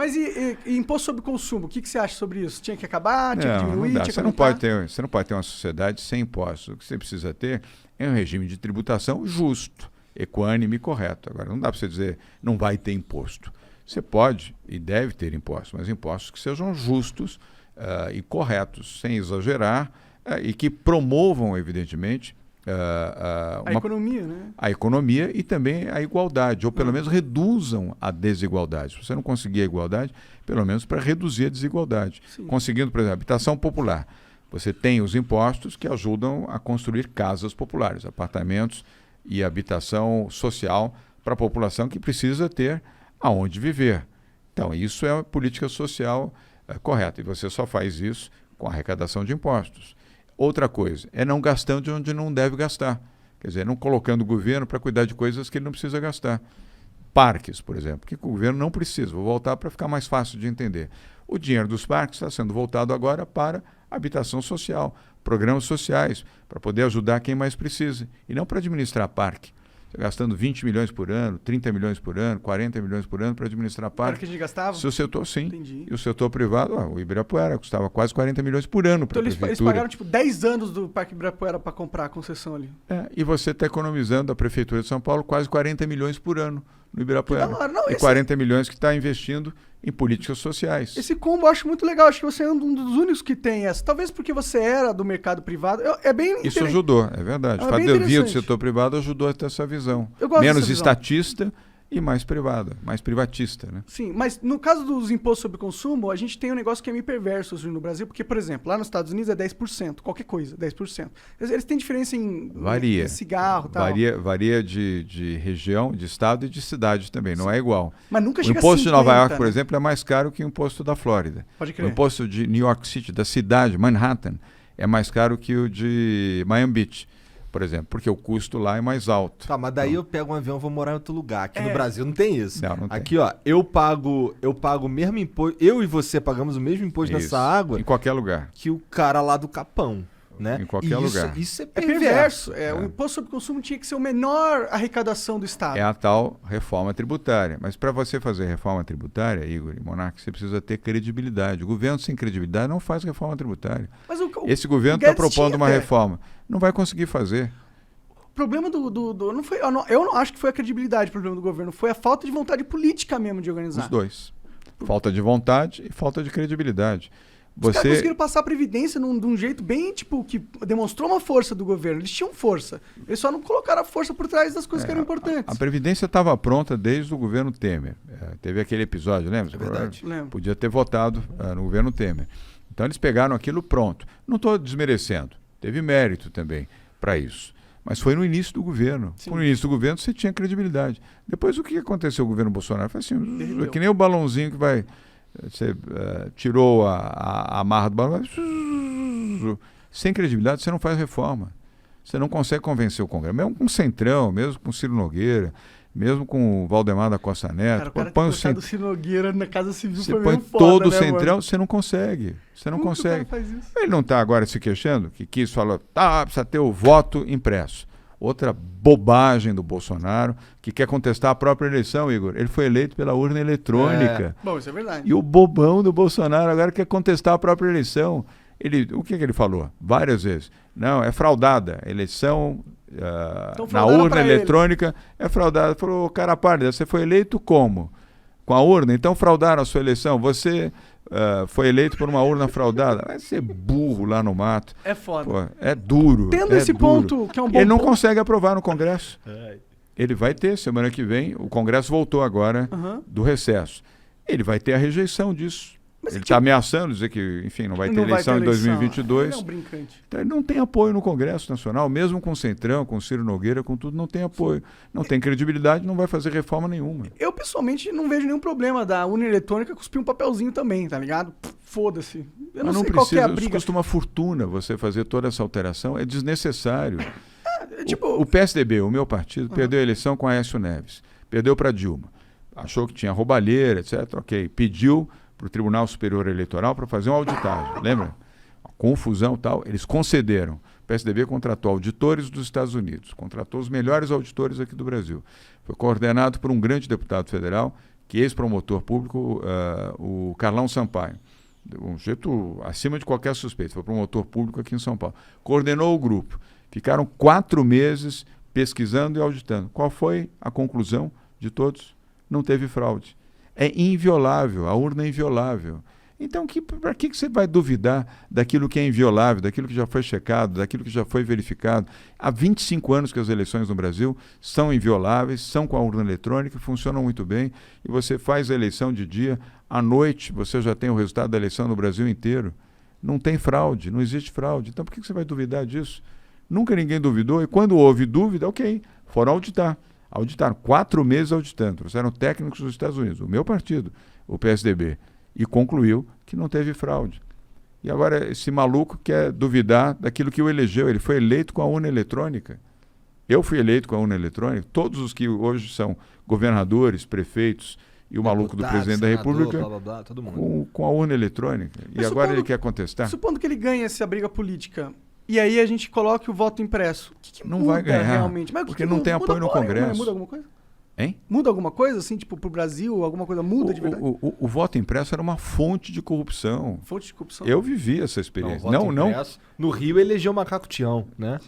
Mas e imposto sobre consumo? O que você acha sobre isso? Tinha que acabar? Tinha que diminuir? Não dá. Tinha que Você não aumentar? pode ter uma sociedade sem impostos. O que você precisa ter é um regime de tributação justo, equânime e correto. Agora, não dá para você dizer não vai ter imposto. Você pode e deve ter impostos, mas impostos que sejam justos e corretos, sem exagerar, e que promovam, evidentemente, A economia, né? a economia e também a igualdade, ou pelo menos reduzam a desigualdade. Se você não conseguir a igualdade, pelo menos para reduzir a desigualdade. Sim. Conseguindo, por exemplo, habitação popular. Você tem os impostos que ajudam a construir casas populares, apartamentos e habitação social para a população que precisa ter aonde viver. Então, isso é uma política social correta. E você só faz isso com a arrecadação de impostos. Outra coisa, é não gastando onde não deve gastar. Quer dizer, não colocando o governo para cuidar de coisas que ele não precisa gastar. Parques, por exemplo, que o governo não precisa. Vou voltar para ficar mais fácil de entender. O dinheiro dos parques está sendo voltado agora para habitação social, programas sociais, para poder ajudar quem mais precisa, e não para administrar parque. Você gastando 20 milhões por ano, 30 milhões por ano, 40 milhões por ano para administrar parque. Era que a gente gastava? Se o setor, sim. Entendi. E o setor privado, o Ibirapuera, custava quase 40 milhões por ano para a Então prefeitura. eles pagaram tipo 10 anos do Parque Ibirapuera para comprar a concessão ali. E você está economizando a Prefeitura de São Paulo quase 40 milhões por ano no Ibirapuera. Que da hora. Não, e 40 milhões que está investindo em políticas sociais. Esse combo eu acho muito legal. Acho que você é um dos únicos que tem essa. Talvez porque você era do mercado privado. É bem Isso ajudou, é verdade. É O fato bem de eu vir do interessante. setor privado ajudou a ter essa visão. Eu gosto Menos dessa visão. estatista e mais privada, mais privatista, né? Sim, mas no caso dos impostos sobre consumo, a gente tem um negócio que é meio perverso assim, no Brasil, porque, por exemplo, lá nos Estados Unidos é 10%, qualquer coisa, 10%. Eles têm diferença Varia. em cigarro e tal. Varia de região, de estado e de cidade também, não é igual. Mas nunca O chega a imposto de Nova 50, York, por né? exemplo, é mais caro que o imposto da Flórida. Pode O crer. imposto de New York City, da cidade, Manhattan, é mais caro que o de Miami Beach, por exemplo, porque o custo lá é mais alto. Tá, mas daí eu pego um avião e vou morar em outro lugar. Aqui no Brasil não tem isso. Não tem. Aqui, ó, eu pago o mesmo imposto, eu e você pagamos o mesmo imposto Isso. nessa água Em qualquer lugar. que o cara lá do Capão, né? Em qualquer E lugar. Isso é É perverso. perverso. O imposto sobre consumo tinha que ser o menor arrecadação do Estado. É a tal reforma tributária. Mas para você fazer reforma tributária, Igor e Monark, você precisa ter credibilidade. O governo sem credibilidade não faz reforma tributária. Mas Esse governo está propondo uma reforma. Não vai conseguir fazer. O problema não foi, eu não acho que foi a credibilidade o problema do governo, foi a falta de vontade política mesmo de organizar. Os dois. Falta de vontade e falta de credibilidade. Os caras conseguiram passar a Previdência de um jeito bem, tipo, que demonstrou uma força do governo. Eles tinham força. Eles só não colocaram a força por trás das coisas que eram importantes. A Previdência estava pronta desde o governo Temer. Teve aquele episódio, lembra? É verdade. Lembro. Podia ter votado no governo Temer. Então eles pegaram aquilo pronto. Não estou desmerecendo. Teve mérito também para isso. Mas foi no início do governo. Sim. No início do governo você tinha credibilidade. Depois o que aconteceu com o governo Bolsonaro? Foi assim, Derreteu. que nem o balãozinho que vai... Você tirou a amarra do balão, sem credibilidade você não faz reforma. Você não consegue convencer o Congresso. Mesmo com o Centrão, mesmo com o Ciro Nogueira, mesmo com o Valdemar da Costa Neto. Cara, põe o do Ciro Nogueira na Casa Civil Você foi põe meio foda, todo o né, Centrão, mano? você não consegue. Você não Como que o consegue. cara faz isso? Ele não está agora se queixando, que quis falar, precisa ter o voto impresso. Outra bobagem do Bolsonaro, que quer contestar a própria eleição, Igor. Ele foi eleito pela urna eletrônica. Bom, isso é verdade. E o bobão do Bolsonaro agora quer contestar a própria eleição. O que ele falou? Várias vezes. Não, é fraudada. A eleição na urna eletrônica é fraudada. Falou, cara pálida, você foi eleito como? Com a urna? Então fraudaram a sua eleição. Você foi eleito por uma urna fraudada. Vai ser burro lá no mato. É foda. Pô, é duro. Tendo esse ponto, que é um bom Ele não ponto. consegue aprovar no Congresso. Ele vai ter, semana que vem, o Congresso voltou agora do recesso. Ele vai ter a rejeição disso. Mas Ele está ameaçando dizer que, enfim, não vai ter eleição em 2022. Ele é um brincante. Então, ele não tem apoio no Congresso Nacional, mesmo com o Centrão, com o Ciro Nogueira, com tudo, não tem apoio. Não tem credibilidade, não vai fazer reforma nenhuma. Eu, pessoalmente, não vejo nenhum problema da urna eletrônica cuspir um papelzinho também, tá ligado? Foda-se. Eu não Mas sei qual que é a isso briga. custa uma fortuna você fazer toda essa alteração, é desnecessário. Tipo, O PSDB, o meu partido, perdeu a eleição com Aécio Neves. Perdeu para Dilma. Achou que tinha roubalheira, etc. Ok. Pediu para o Tribunal Superior Eleitoral para fazer uma auditagem. Lembra? Uma confusão e tal. Eles concederam. O PSDB contratou auditores dos Estados Unidos. Contratou os melhores auditores aqui do Brasil. Foi coordenado por um grande deputado federal que ex-promotor público, o Carlão Sampaio, um jeito acima de qualquer suspeito, foi promotor público aqui em São Paulo, coordenou o grupo. Ficaram 4 meses pesquisando e auditando. Qual foi a conclusão de todos? Não teve fraude. É inviolável, a urna é inviolável. Então, para que você vai duvidar daquilo que é inviolável, daquilo que já foi checado, daquilo que já foi verificado? Há 25 anos que as eleições no Brasil são invioláveis, são com a urna eletrônica, funcionam muito bem, e você faz a eleição de dia, à noite você já tem o resultado da eleição no Brasil inteiro. Não tem fraude, não existe fraude. Então, por que você vai duvidar disso? Nunca ninguém duvidou, e quando houve dúvida, ok, foram auditar. Auditaram, 4 meses auditando, trouxeram técnicos dos Estados Unidos, o meu partido, o PSDB, e concluiu que não teve fraude. E agora esse maluco quer duvidar daquilo que o elegeu. Ele foi eleito com a urna eletrônica. Eu fui eleito com a urna eletrônica. Todos os que hoje são governadores, prefeitos e o maluco do presidente da República, blá, blá, blá, todo mundo. com a urna eletrônica. E agora ele quer contestar? Supondo que ele ganhe essa briga política, e aí a gente coloque o voto impresso. O que Não muda vai ganhar, realmente? Mas porque não tem apoio no Congresso. Muda alguma coisa? Hein? Muda alguma coisa, assim, tipo, pro Brasil? Alguma coisa muda de verdade? O voto impresso era uma fonte de corrupção. Fonte de corrupção? Eu vivi essa experiência. Não. Não. No Rio elegeu o Macaco Tião, né?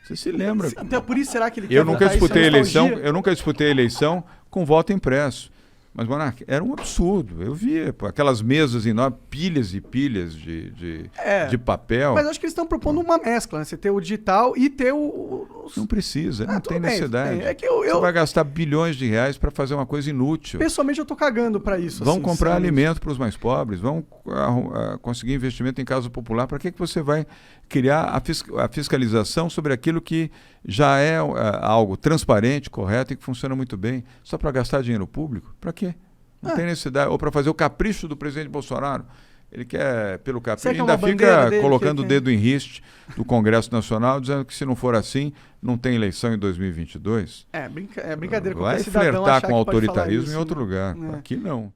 Você se lembra? Então, por isso será que ele Eu quer nunca botar isso disputei na eleição, nostalgia? eu nunca disputei eleição com voto impresso. Mas, Monark, era um absurdo. Eu via aquelas mesas enormes, pilhas e pilhas de papel. Mas eu acho que eles estão propondo uma mescla, né? Você ter o digital e ter Não precisa, não tem tudo bem, necessidade. tudo bem. É que Você vai gastar bilhões de reais para fazer uma coisa inútil. pessoalmente, eu tô cagando pra isso. Vão assim, comprar sinceramente. alimento para os mais pobres, vão conseguir investimento em casa popular. Para que você vai criar a fiscalização sobre aquilo que já é algo transparente, correto e que funciona muito bem, só para gastar dinheiro público? Para quê? Não tem necessidade. Ou para fazer o capricho do presidente Bolsonaro. Ele quer, pelo capricho, Será que é uma ainda bandeira fica dele colocando que o ele dedo em riste do Congresso Nacional, dizendo que se não for assim, não tem eleição em 2022. É brincadeira. Vai qualquer cidadão flertar achar com que pode falar autoritarismo isso, em outro né? lugar. É. Aqui não.